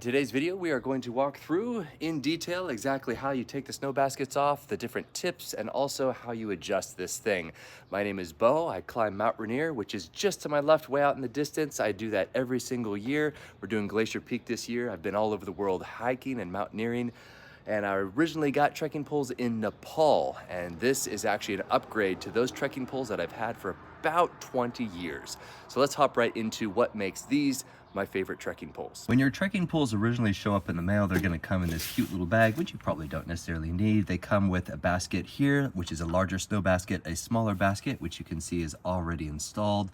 In today's video, we are going to walk through in detail exactly how you take the snow baskets off, the different tips, and also how you adjust this thing. My name is Beau. I climb Mount Rainier, which is just to my left, way out in the distance. I do that every single year. We're doing Glacier Peak this year. I've been all over the world hiking and mountaineering. And I originally got trekking poles in Nepal, and this is actually an upgrade to those trekking poles that I've had for about 20 years. So let's hop right into what makes these my favorite trekking poles. When your trekking poles originally show up in the mail, they're gonna come in this cute little bag, which you probably don't necessarily need. They come with a basket here, which is a larger snow basket, a smaller basket, which you can see is already installed.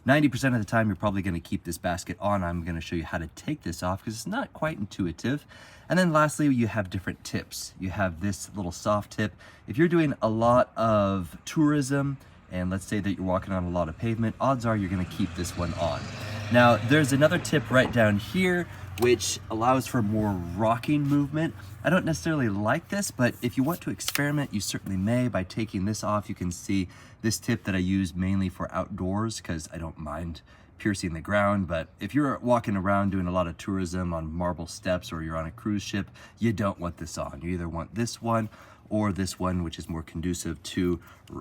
90% of the time, you're probably gonna keep this basket on. I'm gonna show you how to take this off because it's not quite intuitive. And then lastly, you have different tips. You have this little soft tip. If you're doing a lot of tourism, and let's say that you're walking on a lot of pavement, odds are you're gonna keep this one on. Now, there's another tip right down here, which allows for more rocking movement. I don't necessarily like this, but if you want to experiment, you certainly may. By taking this off, you can see this tip that I use mainly for outdoors because I don't mind piercing the ground. But if you're walking around doing a lot of tourism on marble steps or you're on a cruise ship, you don't want this on. You either want this one or this one, which is more conducive to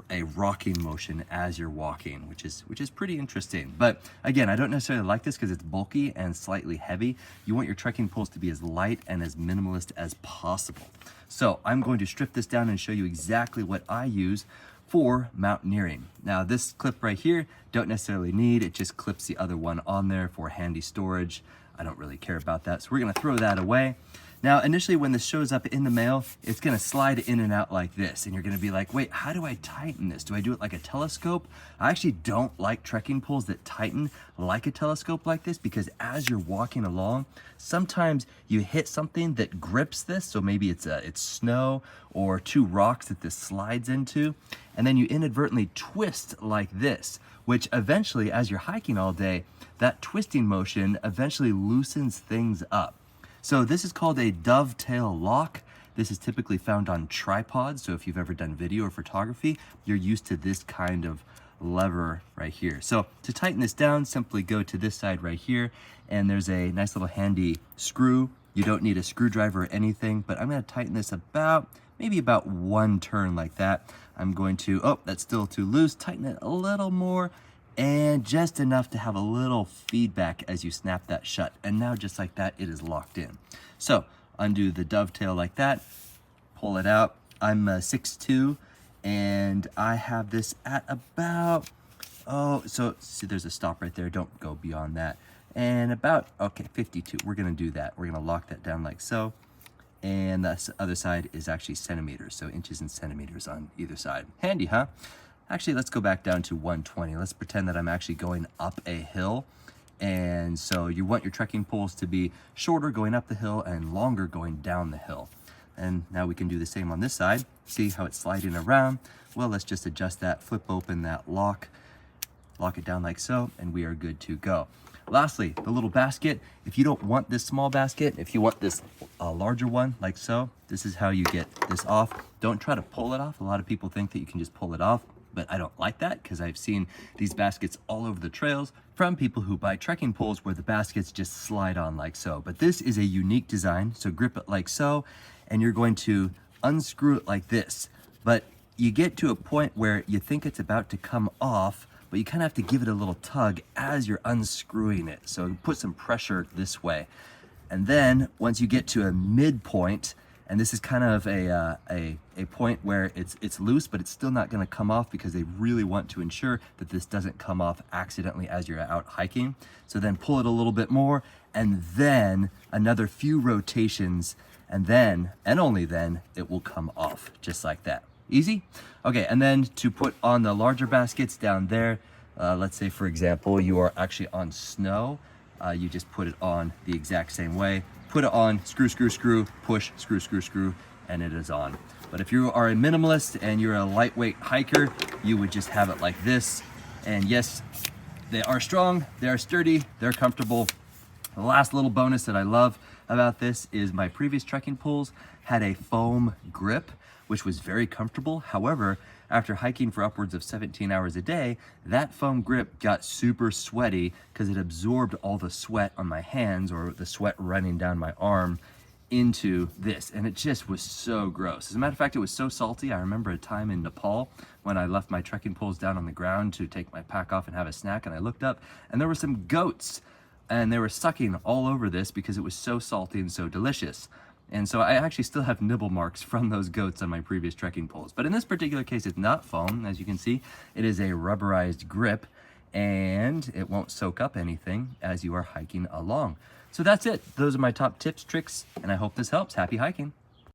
a rocking motion as you're walking, which is pretty interesting. But again, I don't necessarily like this because it's bulky and slightly heavy. You want your trekking poles to be as light and as minimalist as possible. So I'm going to strip this down and show you exactly what I use for mountaineering. Now this clip right here, don't necessarily need, it just clips the other one on there for handy storage. I don't really care about that, so we're gonna throw that away. Now, initially when this shows up in the mail, it's gonna slide in and out like this, and you're gonna be like, wait, how do I tighten this? Do I do it like a telescope? I actually don't like trekking poles that tighten like a telescope like this, because as you're walking along, sometimes you hit something that grips this, so maybe it's snow or two rocks that this slides into, and then you inadvertently twist like this, which eventually, as you're hiking all day, that twisting motion eventually loosens things up. So this is called a dovetail lock. This is typically found on tripods. So if you've ever done video or photography, you're used to this kind of lever right here. So to tighten this down, simply go to this side right here, and there's a nice little handy screw. You don't need a screwdriver or anything, but I'm gonna tighten this maybe about one turn like that. I'm going to, oh, that's still too loose, tighten it a little more, and just enough to have a little feedback as you snap that shut. And now just like that, it is locked in. So undo the dovetail like that, pull it out. I'm 6'2", and I have this at about, so see there's a stop right there, don't go beyond that. And about, okay, 52, we're gonna do that. We're gonna lock that down like so. And the other side is actually centimeters, so inches and centimeters on either side. Handy, huh? Actually, let's go back down to 120. Let's pretend that I'm actually going up a hill. And so you want your trekking poles to be shorter going up the hill and longer going down the hill. And now we can do the same on this side. See how it's sliding around? Well, let's just adjust that, flip open that lock it down like so, and we are good to go. Lastly, the little basket. If you don't want this small basket, if you want this larger one like so, this is how you get this off. Don't try to pull it off. A lot of people think that you can just pull it off, but I don't like that because I've seen these baskets all over the trails from people who buy trekking poles where the baskets just slide on like so. But this is a unique design, so grip it like so, and you're going to unscrew it like this. But you get to a point where you think it's about to come off, but you kind of have to give it a little tug as you're unscrewing it. So put some pressure this way. And then once you get to a midpoint, and this is kind of a point where it's loose, but it's still not gonna come off because they really want to ensure that this doesn't come off accidentally as you're out hiking. So then pull it a little bit more, and then another few rotations, and then, and only then, it will come off, just like that. Easy? Okay, and then to put on the larger baskets down there, let's say for example, you are actually on snow, you just put it on the exact same way. Put it on, screw, screw, screw, push, screw, screw, screw, and it is on. But if you are a minimalist and you're a lightweight hiker, you would just have it like this. And yes, they are strong, they are sturdy, they're comfortable, The last little bonus that I love about this is my previous trekking poles had a foam grip, which was very comfortable. However, after hiking for upwards of 17 hours a day, that foam grip got super sweaty because it absorbed all the sweat on my hands, or the sweat running down my arm, into this, and it just was so gross. As a matter of fact, it was so salty. I remember a time in Nepal when I left my trekking poles down on the ground to take my pack off and have a snack, and I looked up and there were some goats and they were sucking all over this because it was so salty and so delicious. And so I actually still have nibble marks from those goats on my previous trekking poles. But in this particular case, it's not foam. As you can see, it is a rubberized grip, and it won't soak up anything as you are hiking along. So that's it. Those are my top tips, tricks, and I hope this helps. Happy hiking.